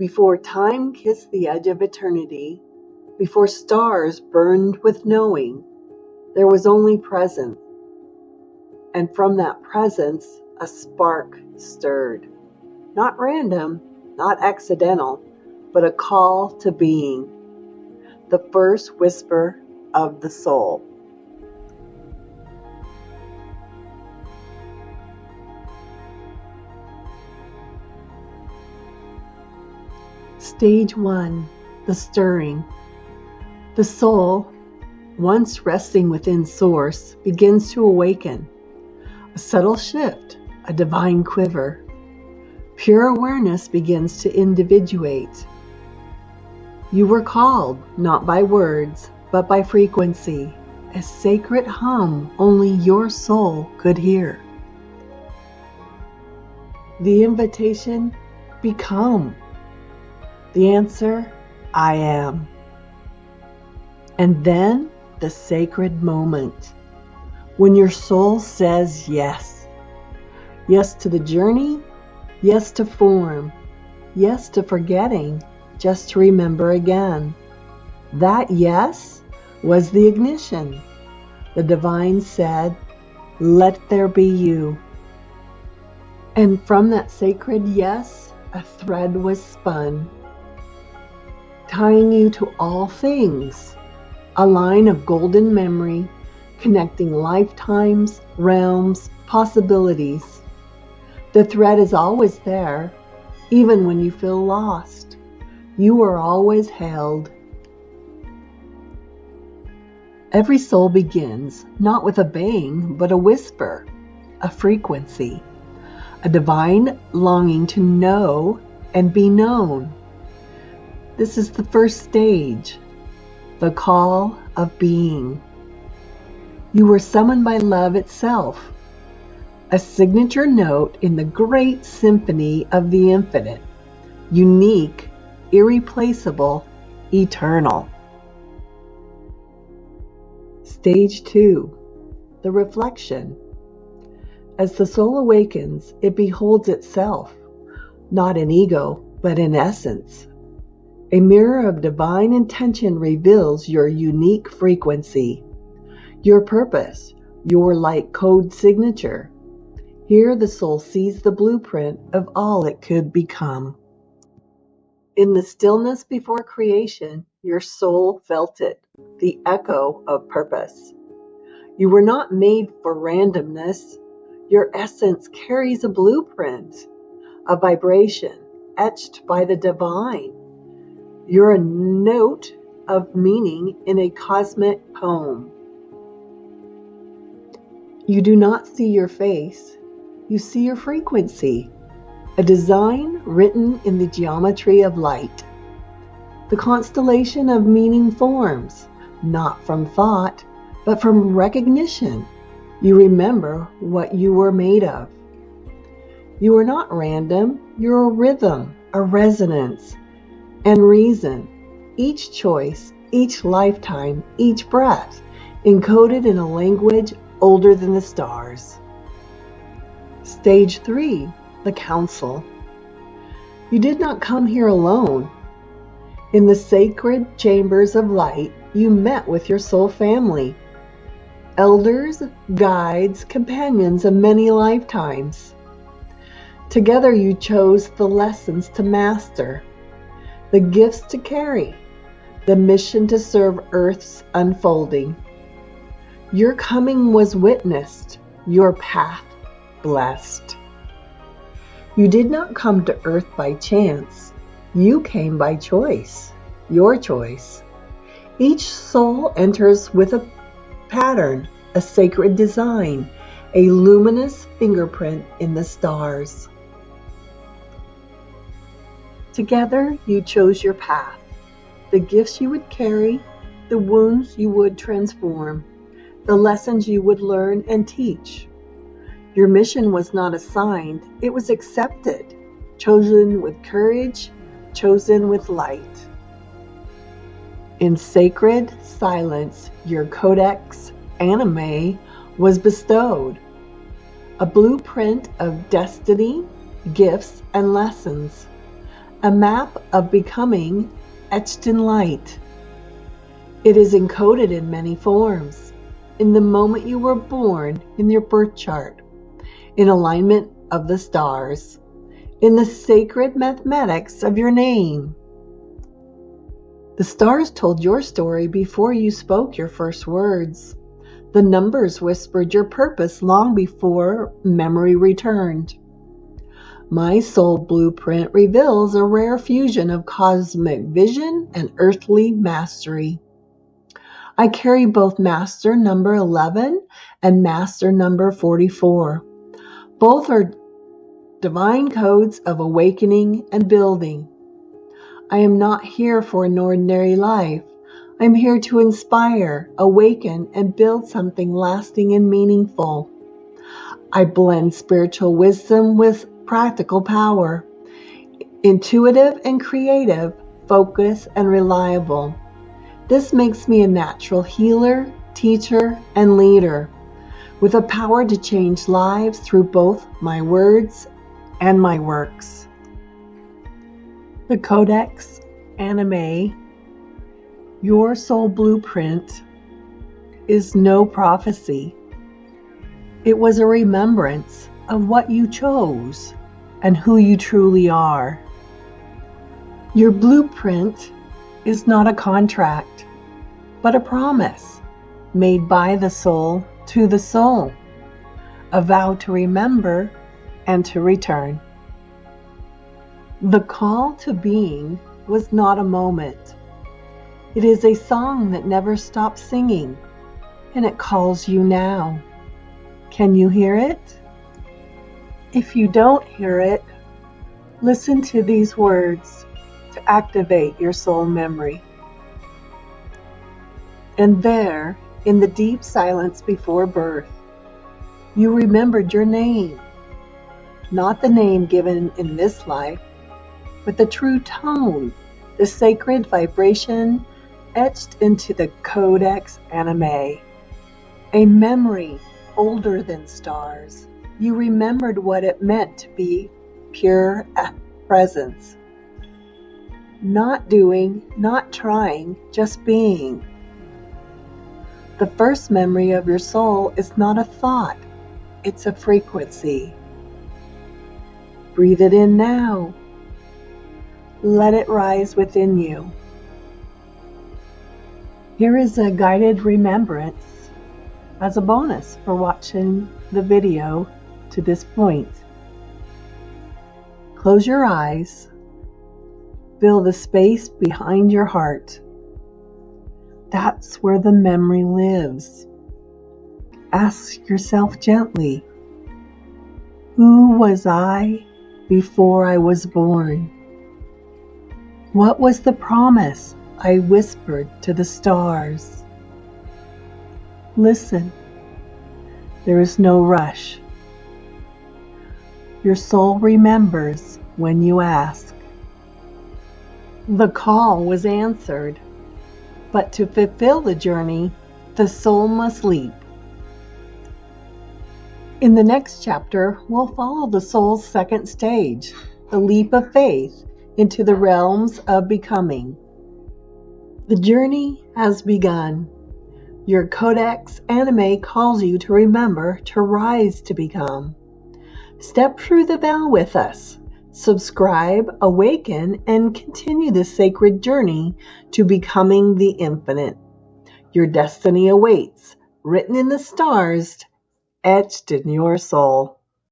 Before time kissed the edge of eternity, before stars burned with knowing, there was only presence. And from that presence, a spark stirred. Not random, not accidental, but a call to being. The first whisper of the soul. Stage 1, the stirring. The soul, once resting within Source, begins to awaken. A subtle shift, a divine quiver. Pure awareness begins to individuate. You were called, not by words, but by frequency, a sacred hum only your soul could hear. The invitation, become. The answer, I am. And then the sacred moment, when your soul says yes. Yes to the journey, yes to form, yes to forgetting, just to remember again. That yes was the ignition. The divine said, let there be you. And from that sacred yes, a thread was spun, tying you to all things, a line of golden memory, connecting lifetimes, realms, possibilities. The thread is always there, even when you feel lost. You are always held. Every soul begins not with a bang, but a whisper, a frequency, a divine longing to know and be known. This is the first stage, the call of being. You were summoned by love itself, a signature note in the great symphony of the infinite, unique, irreplaceable, eternal. Stage 2, the reflection. As the soul awakens, it beholds itself, not in ego, but in essence. A mirror of divine intention reveals your unique frequency, your purpose, your light code signature. Here the soul sees the blueprint of all it could become. In the stillness before creation, your soul felt it, the echo of purpose. You were not made for randomness. Your essence carries a blueprint, a vibration etched by the divine. You're a note of meaning in a cosmic poem. You do not see your face, you see your frequency, a design written in the geometry of light. The constellation of meaning forms, not from thought, but from recognition. You remember what you were made of. You are not random, you're a rhythm, a resonance, and reason. Each choice, each lifetime, each breath, encoded in a language older than the stars. Stage 3, the council. You did not come here alone. In the sacred chambers of light, you met with your soul family. Elders, guides, companions of many lifetimes. Together you chose the lessons to master, the gifts to carry, the mission to serve Earth's unfolding. Your coming was witnessed, your path blessed. You did not come to Earth by chance. You came by choice, your choice. Each soul enters with a pattern, a sacred design, a luminous fingerprint in the stars. Together, you chose your path, the gifts you would carry, the wounds you would transform, the lessons you would learn and teach. Your mission was not assigned, it was accepted, chosen with courage, chosen with light. In sacred silence, your Codex Animae was bestowed, a blueprint of destiny, gifts, and lessons, a map of becoming etched in light. It is encoded in many forms, in the moment you were born, in your birth chart, in alignment of the stars, in the sacred mathematics of your name. The stars told your story before you spoke your first words. The numbers whispered your purpose long before memory returned. My soul blueprint reveals a rare fusion of cosmic vision and earthly mastery. I carry both master number 11 and master number 44. Both are divine codes of awakening and building. I am not here for an ordinary life. I'm here to inspire, awaken, and build something lasting and meaningful. I blend spiritual wisdom with practical power, intuitive and creative, focused and reliable. This makes me a natural healer, teacher, and leader, with a power to change lives through both my words and my works. The Codex Animae, your soul blueprint, is no prophecy. It was a remembrance of what you chose and who you truly are. Your blueprint is not a contract, but a promise made by the soul to the soul, a vow to remember and to return. The call to being was not a moment. It is a song that never stops singing, and it calls you now. Can you hear it? If you don't hear it, listen to these words to activate your soul memory. And there, in the deep silence before birth, you remembered your name. Not the name given in this life, but the true tone, the sacred vibration etched into the Codex Animae. A memory older than stars. You remembered what it meant to be pure presence. Not doing, not trying, just being. The first memory of your soul is not a thought, it's a frequency. Breathe it in now. Let it rise within you. Here is a guided remembrance as a bonus for watching the video to this point. Close your eyes. Fill the space behind your heart. That's where the memory lives. Ask yourself gently, who was I before I was born? What was the promise I whispered to the stars? Listen. There is no rush. Your soul remembers when you ask. The call was answered, but to fulfill the journey, the soul must leap. In the next chapter, we'll follow the soul's second stage, the leap of faith into the realms of becoming. The journey has begun. Your Codex Animae calls you to remember to rise to become. Step through the veil with us. Subscribe, awaken, and continue the sacred journey to becoming the infinite. Your destiny awaits, written in the stars, etched in your soul.